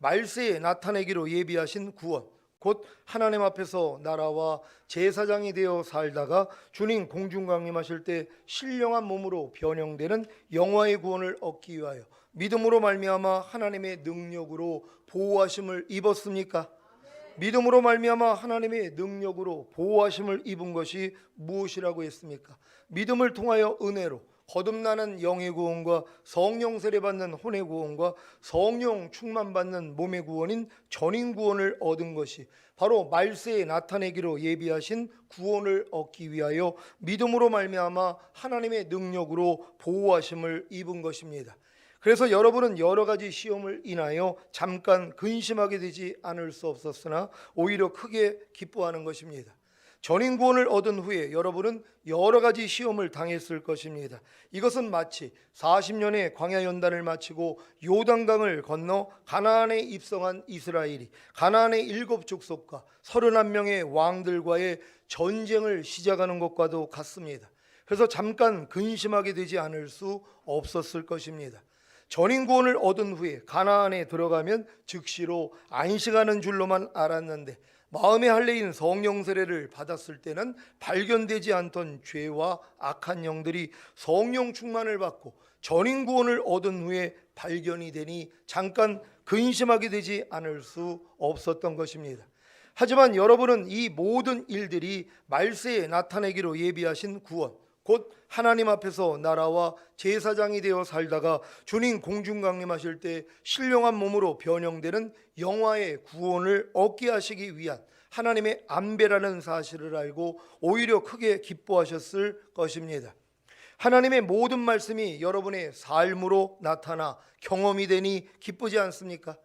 말세에 나타내기로 예비하신 구원, 곧 하나님 앞에서 나라와 제사장이 되어 살다가 주님 공중 강림하실 때 신령한 몸으로 변형되는 영화의 구원을 얻기 위하여 믿음으로 말미암아 하나님의 능력으로 보호하심을 입었습니까? 믿음으로 말미암아 하나님의 능력으로 보호하심을 입은 것이 무엇이라고 했습니까? 믿음을 통하여 은혜로 거듭나는 영의 구원과 성령 세례받는 혼의 구원과 성령 충만받는 몸의 구원인 전인 구원을 얻은 것이 바로 말세에 나타내기로 예비하신 구원을 얻기 위하여 믿음으로 말미암아 하나님의 능력으로 보호하심을 입은 것입니다. 그래서 여러분은 여러 가지 시험을 인하여 잠깐 근심하게 되지 않을 수 없었으나 오히려 크게 기뻐하는 것입니다. 전인 구원을 얻은 후에 여러분은 여러 가지 시험을 당했을 것입니다. 이것은 마치 40년의 광야 연단을 마치고 요단강을 건너 가나안에 입성한 이스라엘이 가나안의 7족속과 31명의 왕들과의 전쟁을 시작하는 것과도 같습니다. 그래서 잠깐 근심하게 되지 않을 수 없었을 것입니다. 전인 구원을 얻은 후에 가나안에 들어가면 즉시로 안식하는 줄로만 알았는데 마음의 할례인 성령 세례를 받았을 때는 발견되지 않던 죄와 악한 영들이 성령 충만을 받고 전인 구원을 얻은 후에 발견이 되니 잠깐 근심하게 되지 않을 수 없었던 것입니다. 하지만 여러분은 이 모든 일들이 말세에 나타내기로 예비하신 구원, 곧 하나님 앞에서 나라와 제사장이 되어 살다가 주님 공중 강림하실 때 신령한 몸으로 변형되는 영화의 구원을 얻게 하시기 위한 하나님의 안배라는 사실을 알고 오히려 크게 기뻐하셨을 것입니다. 하나님의 모든 말씀이 여러분의 삶으로 나타나 경험이 되니 기쁘지 않습니까?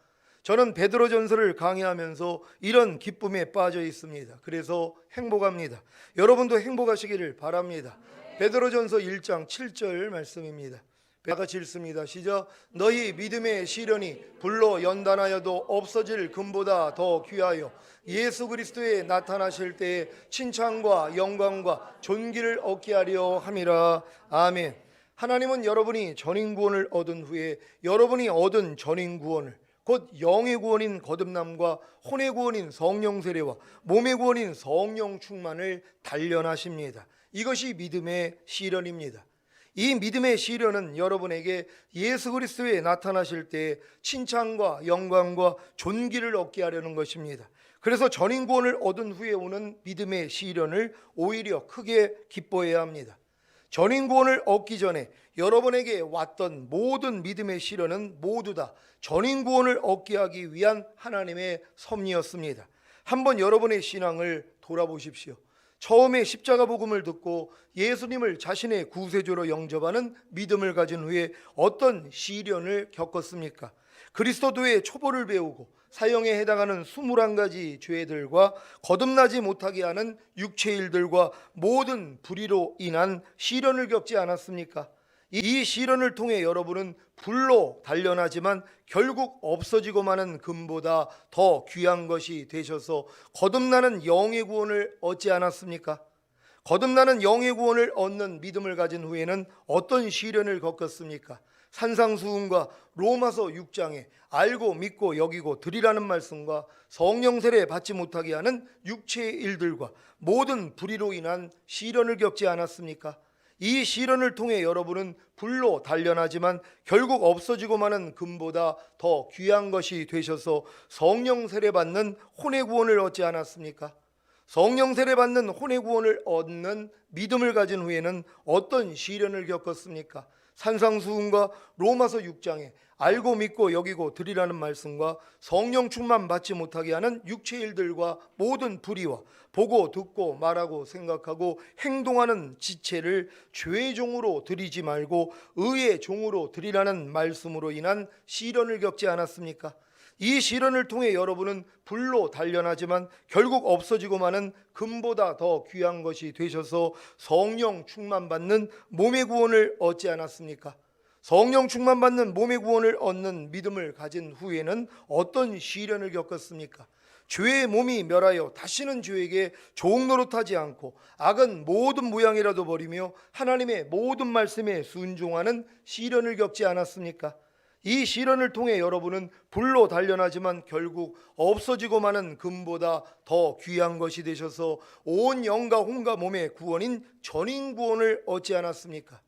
저는 베드로전서를 강의하면서 이런 기쁨에 빠져 있습니다. 그래서 행복합니다. 여러분도 행복하시기를 바랍니다. 베드로전서 1장 7절 말씀입니다. 다 같이 읽습니다. 시작. 너희 믿음의 시련이 불로 연단하여도 없어질 금보다 더 귀하여 예수 그리스도에 나타나실 때에 칭찬과 영광과 존귀를 얻게 하려 함이라. 아멘. 하나님은 여러분이 전인 구원을 얻은 후에 여러분이 얻은 전인 구원을 곧 영의 구원인 거듭남과 혼의 구원인 성령 세례와 몸의 구원인 성령 충만을 단련하십니다. 이것이 믿음의 시련입니다. 이 믿음의 시련은 여러분에게 예수 그리스도에 나타나실 때 칭찬과 영광과 존귀를 얻게 하려는 것입니다. 그래서 전인 구원을 얻은 후에 오는 믿음의 시련을 오히려 크게 기뻐해야 합니다. 전인 구원을 얻기 전에 여러분에게 왔던 모든 믿음의 시련은 모두 다 전인 구원을 얻게 하기 위한 하나님의 섭리였습니다. 한번 여러분의 신앙을 돌아보십시오. 처음에 십자가 복음을 듣고 예수님을 자신의 구세주로 영접하는 믿음을 가진 후에 어떤 시련을 겪었습니까? 그리스도도의 초보를 배우고 사형에 해당하는 21가지 죄들과 거듭나지 못하게 하는 육체의 일들과 모든 불의로 인한 시련을 겪지 않았습니까? 이 시련을 통해 여러분은 불로 단련하지만 결국 없어지고 마는 금보다 더 귀한 것이 되셔서 거듭나는 영의 구원을 얻지 않았습니까? 거듭나는 영의 구원을 얻는 믿음을 가진 후에는 어떤 시련을 겪었습니까? 산상수훈과 로마서 6장에 알고 믿고 여기고 드리라는 말씀과 성령 세례 받지 못하게 하는 육체의 일들과 모든 불의로 인한 시련을 겪지 않았습니까? 이 시련을 통해 여러분은 불로 단련하지만 결국 없어지고 마는 금보다 더 귀한 것이 되셔서 성령 세례 받는 혼의 구원을 얻지 않았습니까? 성령 세례 받는 혼의 구원을 얻는 믿음을 가진 후에는 어떤 시련을 겪었습니까? 산상수훈과 로마서 6장에 알고 믿고 여기고 드리라는 말씀과 성령 충만 받지 못하게 하는 육체의 일들과 모든 불의와 보고 듣고 말하고 생각하고 행동하는 지체를 죄의 종으로 드리지 말고 의의 종으로 드리라는 말씀으로 인한 시련을 겪지 않았습니까? 이 시련을 통해 여러분은 불로 단련하지만 결국 없어지고 마는 금보다 더 귀한 것이 되셔서 성령 충만받는 몸의 구원을 얻지 않았습니까? 성령 충만받는 몸의 구원을 얻는 믿음을 가진 후에는 어떤 시련을 겪었습니까? 죄의 몸이 멸하여 다시는 죄에게 종노릇하지 않고 악은 모든 모양이라도 버리며 하나님의 모든 말씀에 순종하는 시련을 겪지 않았습니까? 이 시련을 통해 여러분은 불로 단련하지만 결국 없어지고 마는 금보다 더 귀한 것이 되셔서 온 영과 혼과 몸의 구원인 전인구원을 얻지 않았습니까?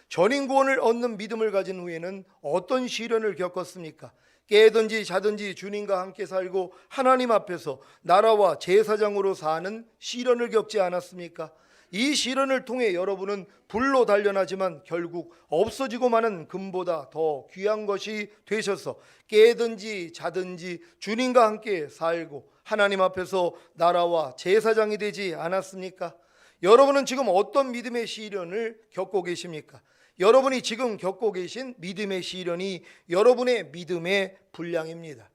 전인구원을 얻는 믿음을 가진 후에는 어떤 시련을 겪었습니까? 깨든지 자든지 주님과 함께 살고 하나님 앞에서 나라와 제사장으로 사는 시련을 겪지 않았습니까? 이 시련을 통해 여러분은 불로 단련하지만 결국 없어지고 마는 금보다 더 귀한 것이 되셔서 깨든지 자든지 주님과 함께 살고 하나님 앞에서 나라와 제사장이 되지 않았습니까? 여러분은 지금 어떤 믿음의 시련을 겪고 계십니까? 여러분이 지금 겪고 계신 믿음의 시련이 여러분의 믿음의 분량입니다.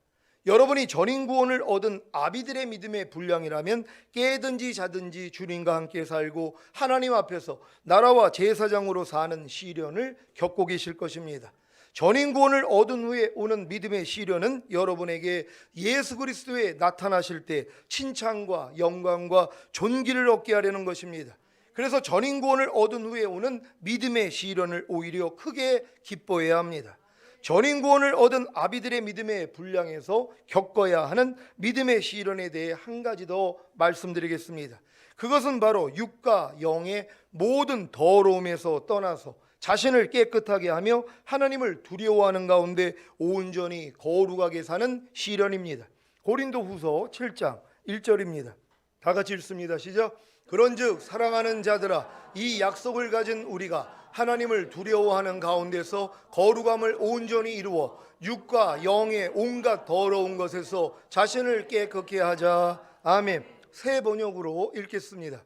여러분이 전인구원을 얻은 아비들의 믿음의 분량이라면 깨든지 자든지 주님과 함께 살고 하나님 앞에서 나라와 제사장으로 사는 시련을 겪고 계실 것입니다. 전인구원을 얻은 후에 오는 믿음의 시련은 여러분에게 예수 그리스도에 나타나실 때 칭찬과 영광과 존귀를 얻게 하려는 것입니다. 그래서 전인구원을 얻은 후에 오는 믿음의 시련을 오히려 크게 기뻐해야 합니다. 전인구원을 얻은 아비들의 믿음의 분량에서 겪어야 하는 믿음의 시련에 대해 한 가지 더 말씀드리겠습니다. 그것은 바로 육과 영의 모든 더러움에서 떠나서 자신을 깨끗하게 하며 하나님을 두려워하는 가운데 온전히 거룩하게 사는 시련입니다. 고린도후서 7장 1절입니다. 다 같이 읽습니다. 시작. 그런즉 사랑하는 자들아, 이 약속을 가진 우리가 하나님을 두려워하는 가운데서 거룩함을 온전히 이루어 육과 영의 온갖 더러운 것에서 자신을 깨끗게 하자. 아멘. 새 번역으로 읽겠습니다.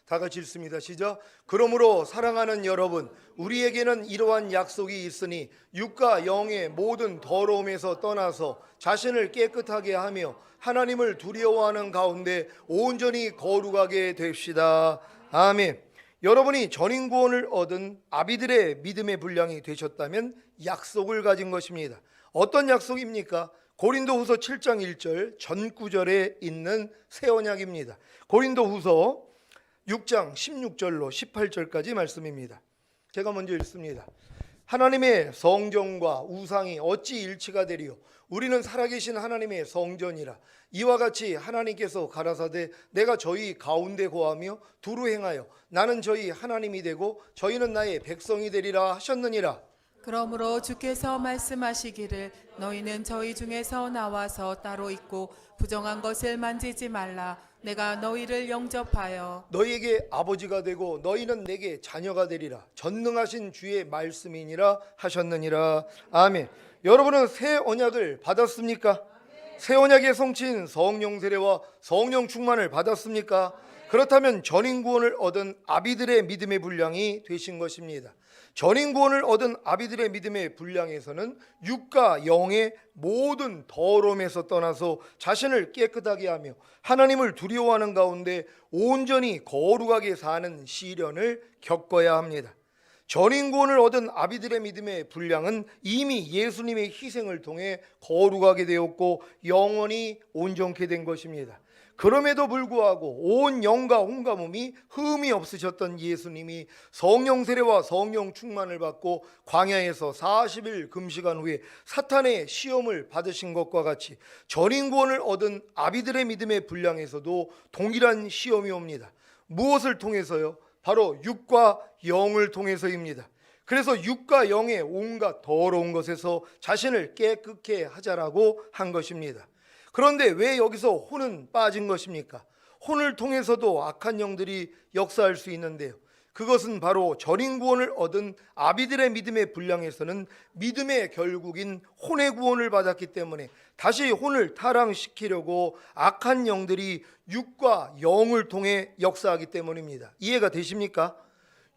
다 같이 읽습니다. 시작. 그러므로 사랑하는 여러분, 우리에게는 이러한 약속이 있으니 육과 영의 모든 더러움에서 떠나서 자신을 깨끗하게 하며 하나님을 두려워하는 가운데 온전히 거룩하게 됩시다. 아멘. 여러분이 전인구원을 얻은 아비들의 믿음의 분량이 되셨다면 약속을 가진 것입니다. 어떤 약속입니까? 고린도후서 7장 1절 전구절에 있는 새 언약입니다. 고린도후서 6장 16절로 18절까지 말씀입니다. 제가 먼저 읽습니다. 하나님의 성전과 우상이 어찌 일치가 되리요? 우리는 살아계신 하나님의 성전이라. 이와 같이 하나님께서 가라사대 내가 저희 가운데 거하며 두루 행하여 나는 저희 하나님이 되고 저희는 나의 백성이 되리라 하셨느니라. 그러므로 주께서 말씀하시기를 너희는 저희 중에서 나와서 따로 있고 부정한 것을 만지지 말라. 내가 너희를 영접하여 너희에게 아버지가 되고 너희는 내게 자녀가 되리라. 전능하신 주의 말씀이니라 하셨느니라. 아멘. 여러분은 새 언약을 받았습니까? 새 언약의 성취인 성령 세례와 성령 충만을 받았습니까? 그렇다면 전인구원을 얻은 아비들의 믿음의 분량이 되신 것입니다. 전인구원을 얻은 아비들의 믿음의 분량에서는 육과 영의 모든 더러움에서 떠나서 자신을 깨끗하게 하며 하나님을 두려워하는 가운데 온전히 거룩하게 사는 시련을 겪어야 합니다. 전인구원을 얻은 아비들의 믿음의 분량은 이미 예수님의 희생을 통해 거룩하게 되었고 영원히 온전케 된 것입니다. 그럼에도 불구하고 온 영과 혼과 몸이 흠이 없으셨던 예수님이 성령 세례와 성령 충만을 받고 광야에서 40일 금식한 후에 사탄의 시험을 받으신 것과 같이 전인구원을 얻은 아비들의 믿음의 분량에서도 동일한 시험이 옵니다. 무엇을 통해서요? 바로 육과 영을 통해서입니다. 그래서 육과 영의 온갖 더러운 것에서 자신을 깨끗게 하자라고 한 것입니다. 그런데 왜 여기서 혼은 빠진 것입니까? 혼을 통해서도 악한 영들이 역사할 수 있는데요. 그것은 바로 전인구원을 얻은 아비들의 믿음의 분량에서는 믿음의 결국인 혼의 구원을 받았기 때문에 다시 혼을 타락시키려고 악한 영들이 육과 영을 통해 역사하기 때문입니다. 이해가 되십니까?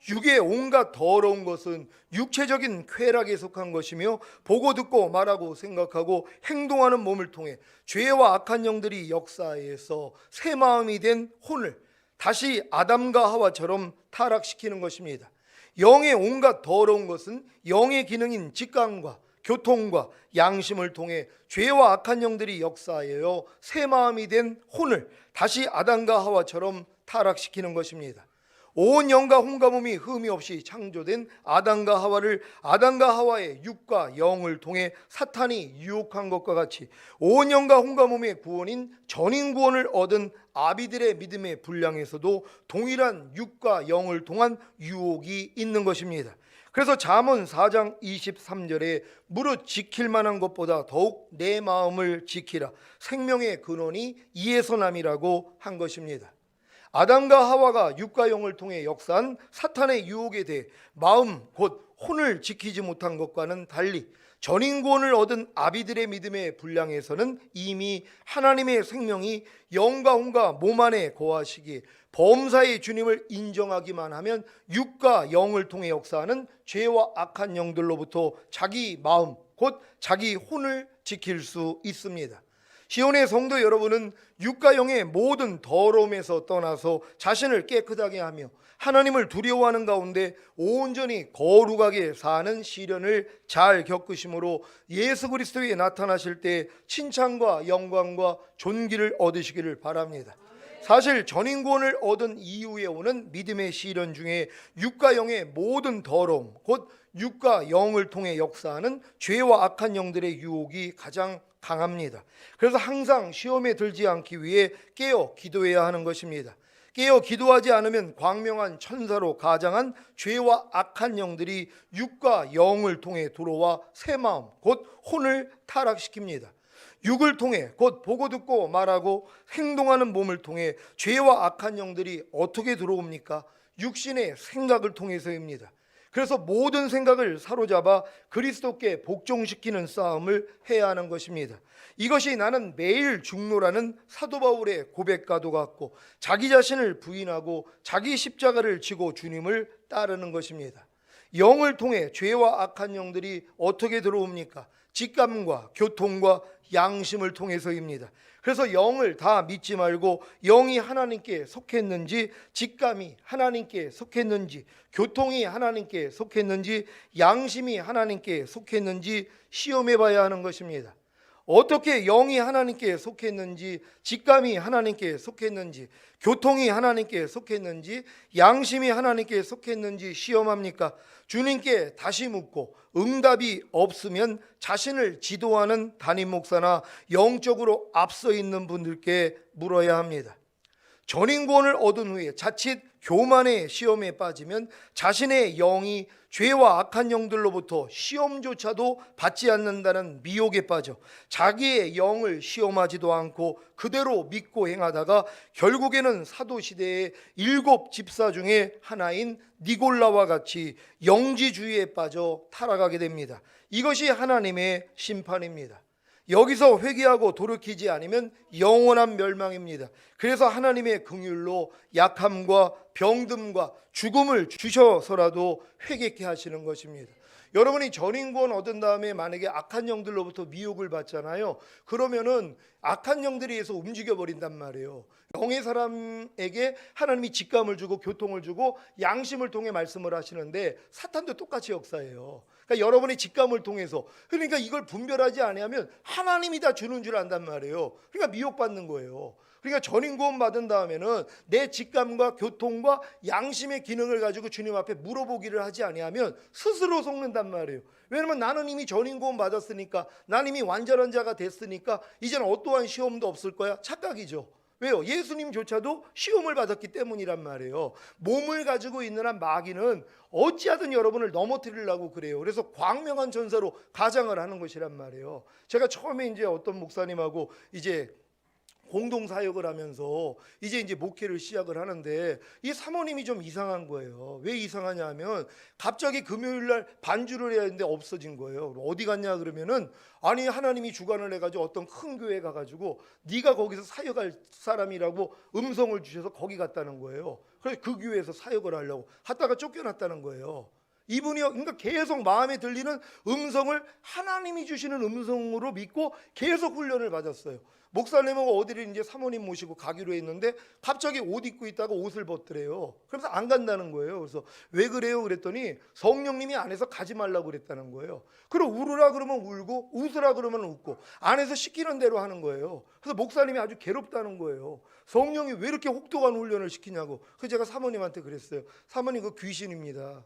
육의 온갖 더러운 것은 육체적인 쾌락에 속한 것이며 보고 듣고 말하고 생각하고 행동하는 몸을 통해 죄와 악한 영들이 역사해서 새 마음이 된 혼을 다시 아담과 하와처럼 타락시키는 것입니다. 영의 온갖 더러운 것은 영의 기능인 직감과 교통과 양심을 통해 죄와 악한 영들이 역사하여 새 마음이 된 혼을 다시 아담과 하와처럼 타락시키는 것입니다. 온 영과 혼과 몸이 흠이 없이 창조된 아담과 하와를 아담과 하와의 육과 영을 통해 사탄이 유혹한 것과 같이 온 영과 혼과 몸의 구원인 전인 구원을 얻은 아비들의 믿음의 분량에서도 동일한 육과 영을 통한 유혹이 있는 것입니다. 그래서 잠언 4장 23절에 무릇 지킬 만한 것보다 더욱 내 마음을 지키라. 생명의 근원이 이에서 남이라고 한 것입니다. 아담과 하와가 육과 영을 통해 역사한 사탄의 유혹에 대해 마음 곧 혼을 지키지 못한 것과는 달리 전인구원을 얻은 아비들의 믿음의 분량에서는 이미 하나님의 생명이 영과 혼과 몸 안에 거하시기에 범사의 주님을 인정하기만 하면 육과 영을 통해 역사하는 죄와 악한 영들로부터 자기 마음 곧 자기 혼을 지킬 수 있습니다. 시온의 성도 여러분은 육과 영의 모든 더러움에서 떠나서 자신을 깨끗하게 하며 하나님을 두려워하는 가운데 온전히 거룩하게 사는 시련을 잘 겪으심으로 예수 그리스도에 나타나실 때 칭찬과 영광과 존귀를 얻으시기를 바랍니다. 사실 전인구원을 얻은 이후에 오는 믿음의 시련 중에 육과 영의 모든 더러움 곧 육과 영을 통해 역사하는 죄와 악한 영들의 유혹이 가장 강합니다. 그래서 항상 시험에 들지 않기 위해 깨어 기도해야 하는 것입니다. 깨어 기도하지 않으면 광명한 천사로 가장한 죄와 악한 영들이 육과 영을 통해 들어와 새 마음 곧 혼을 타락시킵니다. 육을 통해 곧 보고 듣고 말하고 행동하는 몸을 통해 죄와 악한 영들이 어떻게 들어옵니까? 육신의 생각을 통해서입니다. 그래서 모든 생각을 사로잡아 그리스도께 복종시키는 싸움을 해야 하는 것입니다. 이것이 나는 매일 죽노라는 사도 바울의 고백과도 같고 자기 자신을 부인하고 자기 십자가를 지고 주님을 따르는 것입니다. 영을 통해 죄와 악한 영들이 어떻게 들어옵니까? 직감과 교통과 양심을 통해서입니다. 그래서 영을 다 믿지 말고 영이 하나님께 속했는지, 직감이 하나님께 속했는지, 교통이 하나님께 속했는지, 양심이 하나님께 속했는지 시험해 봐야 하는 것입니다. 어떻게 영이 하나님께 속했는지, 직감이 하나님께 속했는지, 교통이 하나님께 속했는지, 양심이 하나님께 속했는지 시험합니까? 주님께 다시 묻고 응답이 없으면 자신을 지도하는 담임 목사나 영적으로 앞서 있는 분들께 물어야 합니다. 전인구원을 얻은 후에 자칫 교만의 시험에 빠지면 자신의 영이 죄와 악한 영들로부터 시험조차도 받지 않는다는 미혹에 빠져 자기의 영을 시험하지도 않고 그대로 믿고 행하다가 결국에는 사도시대의 7 집사 중에 하나인 니골라와 같이 영지주의에 빠져 타락하게 됩니다. 이것이 하나님의 심판입니다. 여기서 회개하고 돌이키지 않으면 영원한 멸망입니다. 그래서 하나님의 긍휼로 약함과 병듦과 죽음을 주셔서라도 회개케 하시는 것입니다. 여러분이 전인구원 얻은 다음에 만약에 악한 영들로부터 미혹을 받잖아요. 그러면은 악한 영들에 의해서 움직여 버린단 말이에요. 영의 사람에게 하나님이 직감을 주고 교통을 주고 양심을 통해 말씀을 하시는데 사탄도 똑같이 역사해요. 그러니까 여러분의 직감을 통해서, 그러니까 이걸 분별하지 않으면 하나님이 다 주는 줄 안단 말이에요. 그러니까 미혹받는 거예요. 그러니까 전인구원 받은 다음에는 내 직감과 교통과 양심의 기능을 가지고 주님 앞에 물어보기를 하지 아니하면 스스로 속는단 말이에요. 왜냐면 나는 이미 전인구원 받았으니까, 나는 이미 완전한 자가 됐으니까 이제는 어떠한 시험도 없을 거야. 착각이죠. 왜요? 예수님조차도 시험을 받았기 때문이란 말이에요. 몸을 가지고 있는 한 마귀는 어찌하든 여러분을 넘어뜨리려고 그래요. 그래서 광명한 전사로 가장을 하는 것이란 말이에요. 제가 처음에 이제 어떤 목사님하고 이제 공동 사역을 하면서 이제 목회를 시작을 하는데 이 사모님이 좀 이상한 거예요. 왜 이상하냐 하면 갑자기 금요일 날 반주를 해야 하는데 없어진 거예요. 어디 갔냐 그러면은 아니 하나님이 주관을 해가지고 어떤 큰 교회 가가지고 네가 거기서 사역할 사람이라고 음성을 주셔서 거기 갔다는 거예요. 그래서 그 교회에서 사역을 하려고 하다가 쫓겨났다는 거예요. 이분이요, 그러니까 계속 마음에 들리는 음성을 하나님이 주시는 음성으로 믿고 계속 훈련을 받았어요. 목사님하고 어디를 이제 사모님 모시고 가기로 했는데 갑자기 옷 입고 있다가 옷을 벗더래요. 그래서 안 간다는 거예요. 그래서 왜 그래요? 그랬더니 성령님이 안에서 가지 말라고 그랬다는 거예요. 그럼 울으라 그러면 울고 웃으라 그러면 웃고 안에서 시키는 대로 하는 거예요. 그래서 목사님이 아주 괴롭다는 거예요. 성령이 왜 이렇게 혹독한 훈련을 시키냐고. 그래서 제가 사모님한테 그랬어요. 사모님, 그 귀신입니다.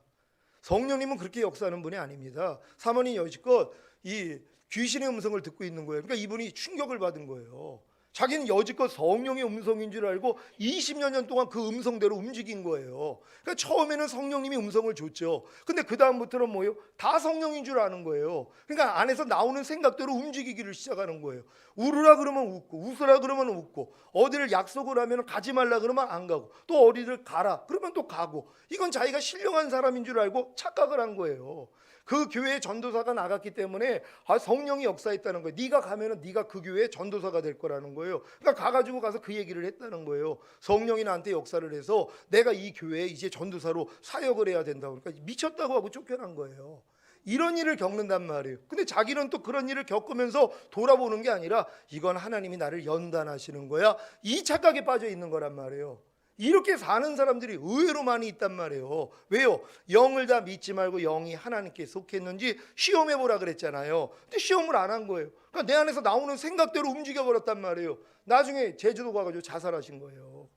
성령님은 그렇게 역사하는 분이 아닙니다. 사모님 여지껏 이 귀신의 음성을 듣고 있는 거예요. 그러니까 이분이 충격을 받은 거예요. 자기는 여지껏 성령의 음성인 줄 알고 20여 년 동안 그 음성대로 움직인 거예요. 그러니까 처음에는 성령님이 음성을 줬죠. 근데 그 다음부터는 뭐예요? 다 성령인 줄 아는 거예요. 그러니까 안에서 나오는 생각대로 움직이기를 시작하는 거예요. 울으라 그러면 웃고 웃으라 그러면 웃고 어디를 약속을 하면 가지 말라 그러면 안 가고 또 어디를 가라 그러면 또 가고 이건 자기가 신령한 사람인 줄 알고 착각을 한 거예요. 그 교회에 전도사가 나갔기 때문에 성령이 역사했다는 거예요. 네가 가면은 네가 그 교회의 전도사가 될 거라는 거예요. 그러니까 가가지고 가서 그 얘기를 했다는 거예요. 성령이 나한테 역사를 해서 내가 이 교회에 이제 전도사로 사역을 해야 된다고. 그러니까 미쳤다고 하고 쫓겨난 거예요. 이런 일을 겪는단 말이에요. 근데 자기는 또 그런 일을 겪으면서 돌아보는 게 아니라 이건 하나님이 나를 연단하시는 거야, 이 착각에 빠져 있는 거란 말이에요. 이렇게 사는 사람들이 의외로 많이 있단 말이에요. 왜요? 영을 다 믿지 말고 영이 하나님께 속했는지 시험해 보라 그랬잖아요. 근데 시험을 안 한 거예요. 그러니까 내 안에서 나오는 생각대로 움직여 버렸단 말이에요. 나중에 제주도 가가지고 자살하신 거예요.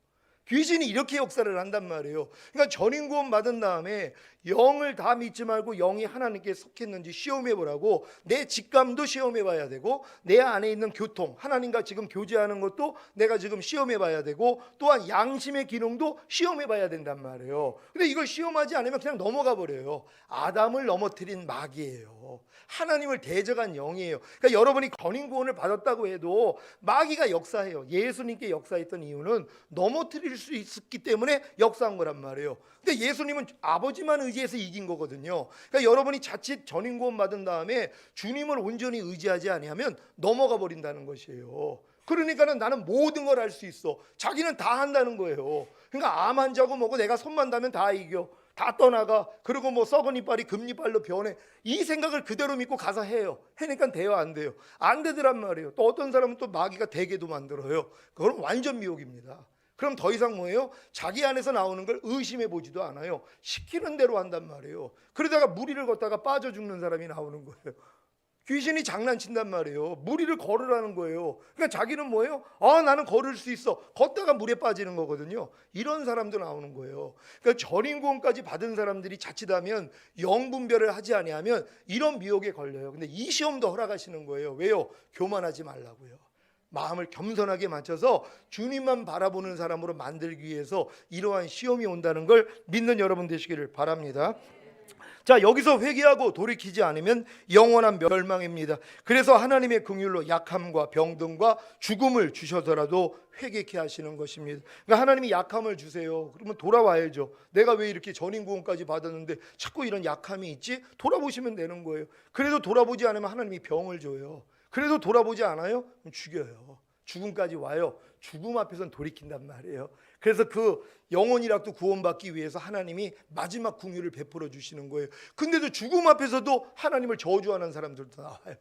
귀신이 이렇게 역사를 한단 말이에요. 그러니까 전인 구원 받은 다음에 영을 다 믿지 말고 영이 하나님께 속했는지 시험해 보라고. 내 직감도 시험해 봐야 되고 내 안에 있는 교통, 하나님과 지금 교제하는 것도 내가 지금 시험해 봐야 되고 또한 양심의 기능도 시험해 봐야 된단 말이에요. 근데 이걸 시험하지 않으면 그냥 넘어가 버려요. 아담을 넘어뜨린 마귀예요. 하나님을 대적한 영이에요. 그러니까 여러분이 전인 구원을 받았다고 해도 마귀가 역사해요. 예수님께 역사했던 이유는 넘어뜨릴 수 있었기 때문에 역사한 거란 말이에요. 근데 예수님은 아버지만 의지해서 이긴 거거든요. 그러니까 여러분이 자칫 전인 구원 받은 다음에 주님을 온전히 의지하지 아니하면 넘어가 버린다는 것이에요. 그러니까는 나는 모든 걸 할 수 있어. 자기는 다 한다는 거예요. 그러니까 암 환자고 뭐고 내가 손만 닿으면 다 이겨. 다 떠나가. 그리고 뭐 썩은 이빨이 금이빨로 변해. 이 생각을 그대로 믿고 가서 해요. 해니까 돼요, 안 돼요? 안 되더란 말이에요. 또 어떤 사람은 또 마귀가 되게도 만들어요. 그건 완전 미혹입니다. 그럼 더 이상 뭐예요? 자기 안에서 나오는 걸 의심해 보지도 않아요. 시키는 대로 한단 말이에요. 그러다가 무리를 걷다가 빠져 죽는 사람이 나오는 거예요. 귀신이 장난친단 말이에요. 무리를 걸으라는 거예요. 그러니까 자기는 뭐예요? 나는 걸을 수 있어. 걷다가 물에 빠지는 거거든요. 이런 사람도 나오는 거예요. 그러니까 전인 구원까지 받은 사람들이 자칫하면 영분별을 하지 아니하면 이런 미혹에 걸려요. 근데 이 시험도 허락하시는 거예요. 왜요? 교만하지 말라고요. 마음을 겸손하게 맞춰서 주님만 바라보는 사람으로 만들기 위해서 이러한 시험이 온다는 걸 믿는 여러분 되시기를 바랍니다. 자, 여기서 회개하고 돌이키지 않으면 영원한 멸망입니다. 그래서 하나님의 긍휼로 약함과 병든과 죽음을 주셔서라도 회개케 하시는 것입니다. 그러니까 하나님이 약함을 주세요. 그러면 돌아와야죠. 내가 왜 이렇게 전인 구원까지 받았는데 자꾸 이런 약함이 있지? 돌아보시면 되는 거예요. 그래도 돌아보지 않으면 하나님이 병을 줘요. 그래도 돌아보지 않아요? 그럼 죽여요. 죽음까지 와요. 죽음 앞에서는 돌이킨단 말이에요. 그래서 그 영혼이라도 구원받기 위해서 하나님이 마지막 긍휼을 베풀어 주시는 거예요. 근데도 죽음 앞에서도 하나님을 저주하는 사람들도 나와요.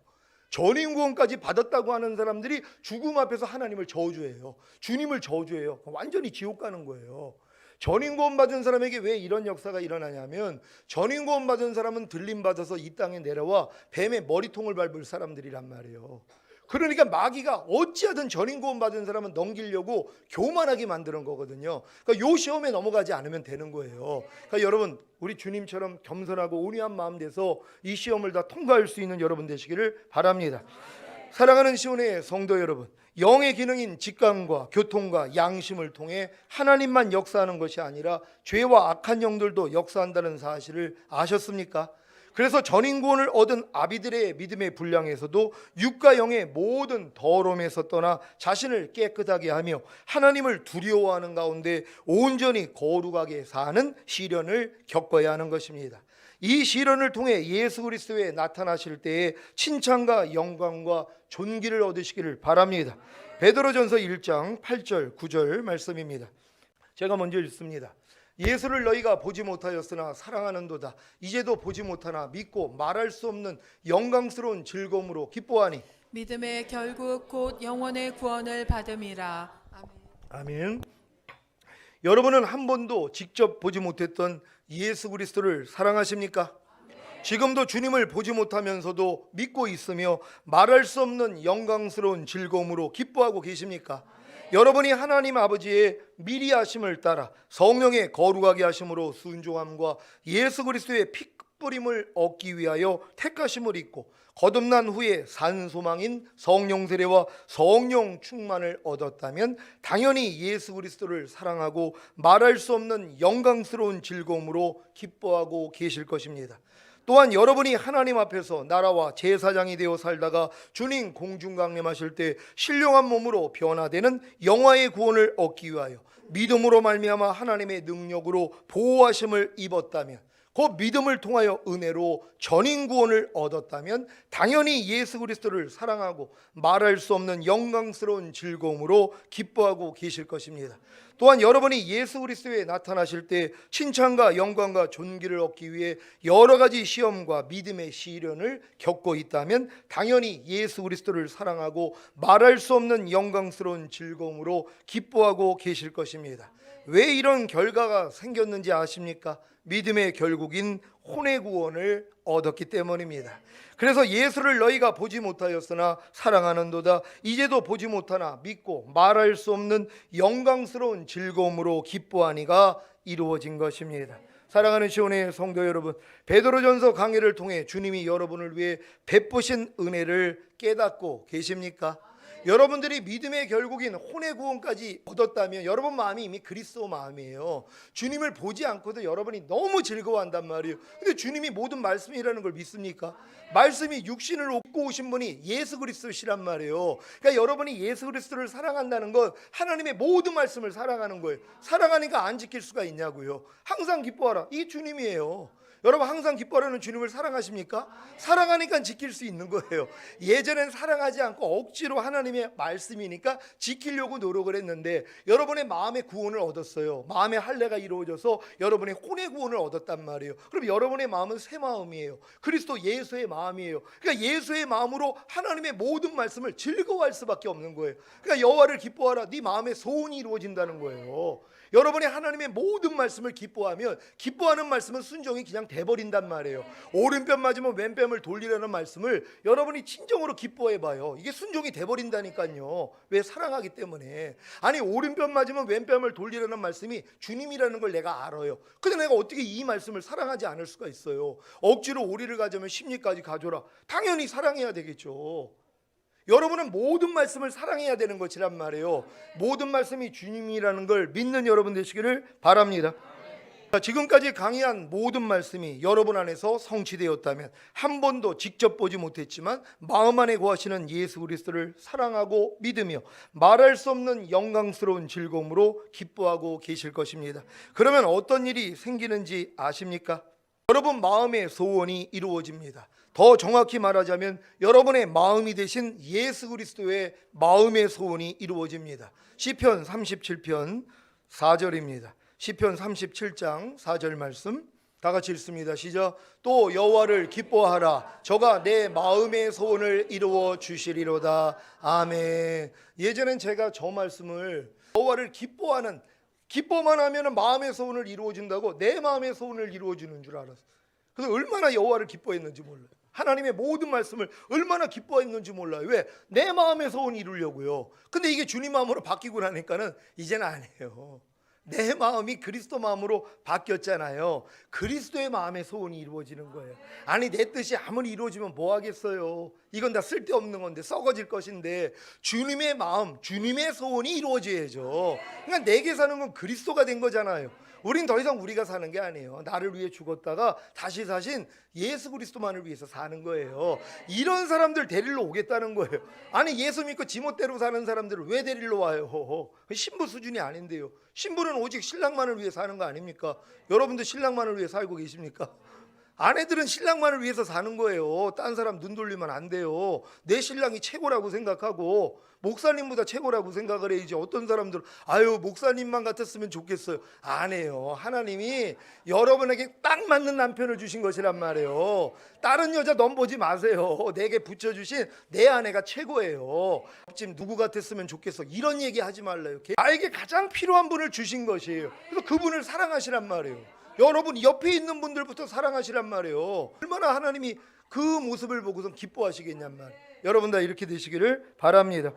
전인 구원까지 받았다고 하는 사람들이 죽음 앞에서 하나님을 저주해요. 주님을 저주해요. 완전히 지옥 가는 거예요. 전인 구원 받은 사람에게 왜 이런 역사가 일어나냐면 전인 구원 받은 사람은 들림 받아서 이 땅에 내려와 뱀의 머리통을 밟을 사람들이란 말이에요. 그러니까 마귀가 어찌하든 전인 구원 받은 사람은 넘기려고 교만하게 만드는 거거든요. 그러니까 요 시험에 넘어가지 않으면 되는 거예요. 그러니까 여러분, 우리 주님처럼 겸손하고 온유한 마음 돼서 이 시험을 다 통과할 수 있는 여러분 되시기를 바랍니다. 사랑하는 시온의 성도 여러분, 영의 기능인 직감과 교통과 양심을 통해 하나님만 역사하는 것이 아니라 죄와 악한 영들도 역사한다는 사실을 아셨습니까? 그래서 전인 구원을 얻은 아비들의 믿음의 분량에서도 육과 영의 모든 더러움에서 떠나 자신을 깨끗하게 하며 하나님을 두려워하는 가운데 온전히 거룩하게 사는 시련을 겪어야 하는 것입니다. 이 시련을 통해 예수 그리스도에 나타나실 때에 칭찬과 영광과 존귀를 얻으시기를 바랍니다. 베드로전서 1장 8절 9절 말씀입니다. 제가 먼저 읽습니다. 예수를 너희가 보지 못하였으나 사랑하는도다. 이제도 보지 못하나 믿고 말할 수 없는 영광스러운 즐거움으로 기뻐하니. 믿음의 결국 곧 영원의 구원을 받음이라. 아멘. 아멘. 여러분은 한 번도 직접 보지 못했던 예수 그리스도를 사랑하십니까? 지금도 주님을 보지 못하면서도 믿고 있으며 말할 수 없는 영광스러운 즐거움으로 기뻐하고 계십니까? 여러분이 하나님 아버지의 미리 하심을 따라 성령의 거룩하게 하심으로 순종함과 예수 그리스도의 피 뿌림을 얻기 위하여 택하심을 입고 거듭난 후에 산 소망인 성령 세례와 성령 충만을 얻었다면 당연히 예수 그리스도를 사랑하고 말할 수 없는 영광스러운 즐거움으로 기뻐하고 계실 것입니다. 또한 여러분이 하나님 앞에서 나라와 제사장이 되어 살다가 주님 공중 강림하실 때 신령한 몸으로 변화되는 영화의 구원을 얻기 위하여 믿음으로 말미암아 하나님의 능력으로 보호하심을 입었다면, 그 믿음을 통하여 은혜로 전인 구원을 얻었다면 당연히 예수 그리스도를 사랑하고 말할 수 없는 영광스러운 즐거움으로 기뻐하고 계실 것입니다. 또한 여러분이 예수 그리스도에 나타나실 때 칭찬과 영광과 존귀를 얻기 위해 여러 가지 시험과 믿음의 시련을 겪고 있다면 당연히 예수 그리스도를 사랑하고 말할 수 없는 영광스러운 즐거움으로 기뻐하고 계실 것입니다. 왜 이런 결과가 생겼는지 아십니까? 믿음의 결국인 혼의 구원을 얻었기 때문입니다. 그래서 예수를 너희가 보지 못하였으나 사랑하는도다. 이제도 보지 못하나 믿고 말할 수 없는 영광스러운 즐거움으로 기뻐하니가 이루어진 것입니다. 사랑하는 시온의 성도 여러분, 베드로전서 강해를 통해 주님이 여러분을 위해 베푸신 은혜를 깨닫고 계십니까? 여러분들이 믿음의 결국인 혼의 구원까지 얻었다면 여러분 마음이 이미 그리스도 마음이에요. 주님을 보지 않고도 여러분이 너무 즐거워한단 말이에요. 근데 주님이 모든 말씀이라는 걸 믿습니까? 말씀이 육신을 얻고 오신 분이 예수 그리스도시란 말이에요. 그러니까 여러분이 예수 그리스도를 사랑한다는 건 하나님의 모든 말씀을 사랑하는 거예요. 사랑하니까 안 지킬 수가 있냐고요. 항상 기뻐하라, 이 주님이에요. 여러분 항상 기뻐하는 주님을 사랑하십니까? 사랑하니까 지킬 수 있는 거예요. 예전엔 사랑하지 않고 억지로 하나님의 말씀이니까 지키려고 노력을 했는데 여러분의 마음의 구원을 얻었어요. 마음의 할례가 이루어져서 여러분의 혼의 구원을 얻었단 말이에요. 그럼 여러분의 마음은 새 마음이에요. 그리스도 예수의 마음이에요. 그러니까 예수의 마음으로 하나님의 모든 말씀을 즐거워할 수밖에 없는 거예요. 그러니까 여호와를 기뻐하라, 네 마음의 소원이 이루어진다는 거예요. 여러분이 하나님의 모든 말씀을 기뻐하면 기뻐하는 말씀은 순종이 그냥 돼버린단 말이에요. 오른편 맞으면 왼편을 돌리라는 말씀을 여러분이 진정으로 기뻐해봐요. 이게 순종이 돼버린다니까요. 왜? 사랑하기 때문에. 아니 오른편 맞으면 왼편을 돌리라는 말씀이 주님이라는 걸 내가 알아요. 근데 내가 어떻게 이 말씀을 사랑하지 않을 수가 있어요? 억지로 오리를 가져면 십리까지 가져라. 당연히 사랑해야 되겠죠. 여러분은 모든 말씀을 사랑해야 되는 것이란 말이에요. 모든 말씀이 주님이라는 걸 믿는 여러분 되시기를 바랍니다. 지금까지 강의한 모든 말씀이 여러분 안에서 성취되었다면, 한 번도 직접 보지 못했지만 마음 안에 거하시는 예수 그리스도를 사랑하고 믿으며 말할 수 없는 영광스러운 즐거움으로 기뻐하고 계실 것입니다. 그러면 어떤 일이 생기는지 아십니까? 여러분 마음의 소원이 이루어집니다. 더 정확히 말하자면 여러분의 마음이 되신 예수 그리스도의 마음의 소원이 이루어집니다. 시편 37편 4절입니다. 시편 37장 4절 말씀 다 같이 읽습니다. 시작. 또 여호와를 기뻐하라, 저가 내 마음의 소원을 이루어 주시리로다. 아멘. 예전엔 제가 저 말씀을 여호와를 기뻐만 하면 마음의 소원을 이루어준다고 내 마음의 소원을 이루어주는 줄 알았어요. 그래서 얼마나 여호와를 기뻐했는지 몰라요. 하나님의 모든 말씀을 얼마나 기뻐했는지 몰라요. 왜? 내 마음의 소원을 이루려고요. 근데 이게 주님 마음으로 바뀌고 나니까는 이제는 아니에요. 내 마음이 그리스도 마음으로 바뀌었잖아요. 그리스도의 마음의 소원이 이루어지는 거예요. 아니 내 뜻이 아무리 이루어지면 뭐 하겠어요. 이건 다 쓸데없는 건데, 썩어질 것인데, 주님의 마음, 주님의 소원이 이루어져야죠. 그러니까 내게 사는 건 그리스도가 된 거잖아요. 우린 더 이상 우리가 사는 게 아니에요. 나를 위해 죽었다가 다시 사신 예수 그리스도만을 위해서 사는 거예요. 이런 사람들 데리러 오겠다는 거예요. 아니 예수 믿고 지멋대로 사는 사람들을 왜 데리러 와요? 신부 수준이 아닌데요. 신부는 오직 신랑만을 위해 사는 거 아닙니까? 여러분도 신랑만을 위해 살고 계십니까? 아내들은 신랑만을 위해서 사는 거예요. 딴 사람 눈 돌리면 안 돼요. 내 신랑이 최고라고 생각하고 목사님보다 최고라고 생각을 해야지. 어떤 사람들은 아유 목사님만 같았으면 좋겠어요. 안 해요. 하나님이 여러분에게 딱 맞는 남편을 주신 것이란 말이에요. 다른 여자 넘보지 마세요. 내게 붙여주신 내 아내가 최고예요. 지금 누구 같았으면 좋겠어 이런 얘기 하지 말래요. 나에게 가장 필요한 분을 주신 것이에요. 그래서 그분을 사랑하시란 말이에요. 여러분 옆에 있는 분들부터 사랑하시란 말이에요. 얼마나 하나님이 그 모습을 보고서 기뻐하시겠냔 말이에요. 여러분 다 이렇게 되시기를 바랍니다.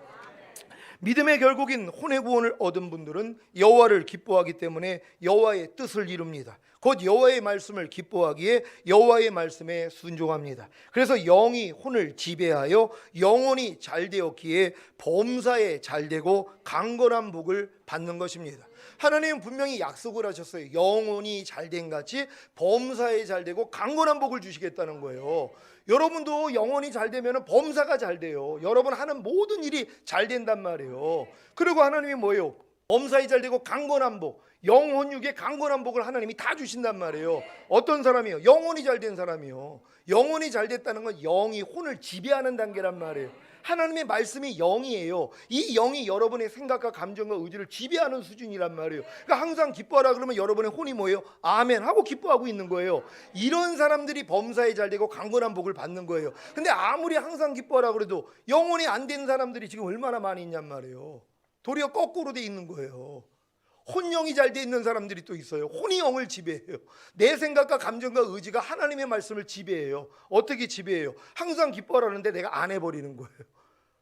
믿음의 결국인 혼의 구원을 얻은 분들은 여호와를 기뻐하기 때문에 여호와의 뜻을 이룹니다. 곧 여호와의 말씀을 기뻐하기에 여호와의 말씀에 순종합니다. 그래서 영이 혼을 지배하여 영혼이 잘 되었기에 범사에 잘 되고 강건한 복을 받는 것입니다. 하나님은 분명히 약속을 하셨어요. 영혼이 잘된 같이 범사에 잘 되고 강건한 복을 주시겠다는 거예요. 여러분도 영혼이 잘 되면 범사가 잘 돼요. 여러분 하는 모든 일이 잘 된단 말이에요. 그리고 하나님이 뭐예요? 범사에 잘 되고 강건한 복, 영혼육의 강건한 복을 하나님이 다 주신단 말이에요. 어떤 사람이요? 영혼이 잘 된 사람이요. 영혼이 잘 됐다는 건 영이 혼을 지배하는 단계란 말이에요. 하나님의 말씀이 영이에요. 이 영이 여러분의 생각과 감정과 의지를 지배하는 수준이란 말이에요. 그러니까 항상 기뻐하라 그러면 여러분의 혼이 뭐예요? 아멘 하고 기뻐하고 있는 거예요. 이런 사람들이 범사에 잘 되고 강건한 복을 받는 거예요. 근데 아무리 항상 기뻐하라 그래도 영혼이 안 된 사람들이 지금 얼마나 많이 있냔 말이에요. 도리어 거꾸로 돼 있는 거예요. 혼영이 잘 돼 있는 사람들이 또 있어요. 혼이 영을 지배해요. 내 생각과 감정과 의지가 하나님의 말씀을 지배해요. 어떻게 지배해요? 항상 기뻐하라는데 내가 안 해버리는 거예요.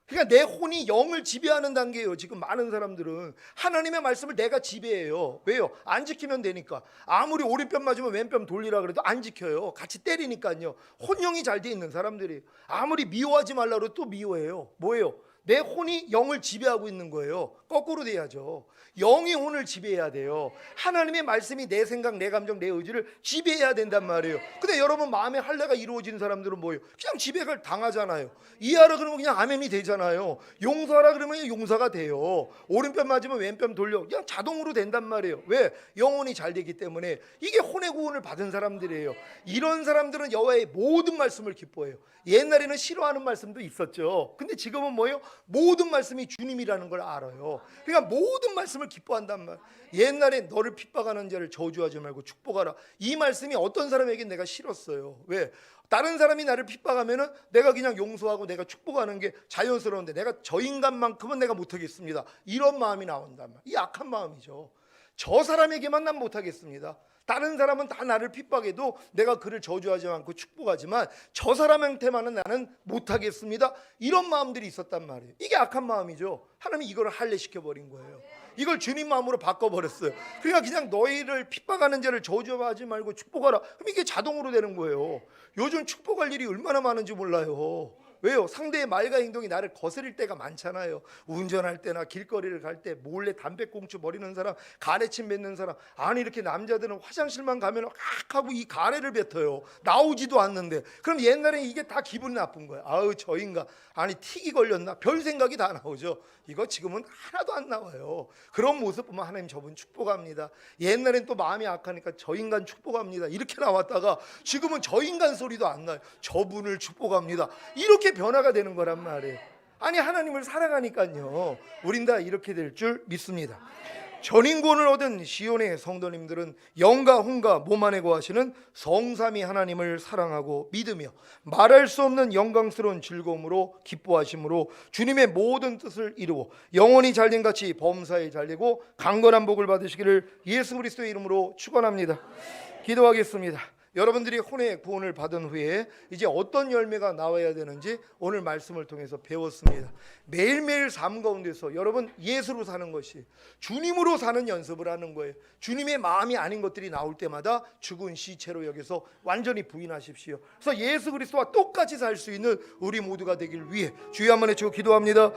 그러니까 내 혼이 영을 지배하는 단계예요. 지금 많은 사람들은 하나님의 말씀을 내가 지배해요. 왜요? 안 지키면 되니까. 아무리 오른편 맞으면 왼편 돌리라 그래도 안 지켜요. 같이 때리니까요. 혼영이 잘 돼 있는 사람들이 아무리 미워하지 말라 그래도 또 미워해요. 뭐예요? 내 혼이 영을 지배하고 있는 거예요. 거꾸로 돼야죠. 영이 혼을 지배해야 돼요. 하나님의 말씀이 내 생각, 내 감정, 내 의지를 지배해야 된단 말이에요. 근데 여러분 마음의 할례가 이루어진 사람들은 뭐예요? 그냥 지배를 당하잖아요. 이해하라 그러면 그냥 아멘이 되잖아요. 용서하라 그러면 용서가 돼요. 오른편 맞으면 왼편 돌려 그냥 자동으로 된단 말이에요. 왜? 영혼이 잘 되기 때문에. 이게 혼의 구원을 받은 사람들이에요. 이런 사람들은 여호와의 모든 말씀을 기뻐해요. 옛날에는 싫어하는 말씀도 있었죠. 근데 지금은 뭐예요? 모든 말씀이 주님이라는 걸 알아요. 그러니까 모든 말씀을 기뻐한단 말. 옛날에 너를 핍박하는 자를 저주하지 말고 축복하라. 이 말씀이 어떤 사람에게 내가 싫었어요. 왜? 다른 사람이 나를 핍박하면은 내가 그냥 용서하고 내가 축복하는 게 자연스러운데 내가 저 인간만큼은 내가 못하겠습니다. 이런 마음이 나온단 말. 이 악한 마음이죠. 저 사람에게만 난 못하겠습니다. 다른 사람은 다 나를 핍박해도 내가 그를 저주하지 않고 축복하지만 저 사람한테만은 나는 못하겠습니다. 이런 마음들이 있었단 말이에요. 이게 악한 마음이죠. 하나님이 이걸 할례시켜버린 거예요. 이걸 주님 마음으로 바꿔버렸어요. 그러니까 그냥 너희를 핍박하는 자를 저주하지 말고 축복하라. 그럼 이게 자동으로 되는 거예요. 요즘 축복할 일이 얼마나 많은지 몰라요. 왜요? 상대의 말과 행동이 나를 거스릴 때가 많잖아요. 운전할 때나 길거리를 갈 때 몰래 담배꽁초 버리는 사람, 가래침 뱉는 사람. 아니 이렇게 남자들은 화장실만 가면 악 하고 이 가래를 뱉어요. 나오지도 않는데. 그럼 옛날에 이게 다 기분이 나쁜 거예요. 아우 저 인간 아니 틱이 걸렸나? 별 생각이 다 나오죠. 이거 지금은 하나도 안 나와요. 그런 모습 보면 하나님 저분 축복합니다. 옛날엔 또 마음이 악하니까 저 인간 축복합니다. 이렇게 나왔다가 지금은 저 인간 소리도 안 나요. 저분을 축복합니다. 이렇게 변화가 되는 거란 말이에요. 아니 하나님을 사랑하니까요. 우린 다 이렇게 될 줄 믿습니다. 전인권을 얻은 시온의 성도님들은 영과 혼과 몸 안에 거하시는 성삼위 하나님을 사랑하고 믿으며 말할 수 없는 영광스러운 즐거움으로 기뻐하심으로 주님의 모든 뜻을 이루어 영원히 잘된 같이 범사에 잘되고 강건한 복을 받으시기를 예수 그리스도의 이름으로 축원합니다. 기도하겠습니다. 여러분들이 혼의 구원을 받은 후에 이제 어떤 열매가 나와야 되는지 오늘 말씀을 통해서 배웠습니다. 매일매일 삶 가운데서 여러분 예수로 사는 것이 주님으로 사는 연습을 하는 거예요. 주님의 마음이 아닌 것들이 나올 때마다 죽은 시체로 여겨서 완전히 부인하십시오. 그래서 예수 그리스도와 똑같이 살 수 있는 우리 모두가 되길 위해 주여 한번 외치고 기도합니다.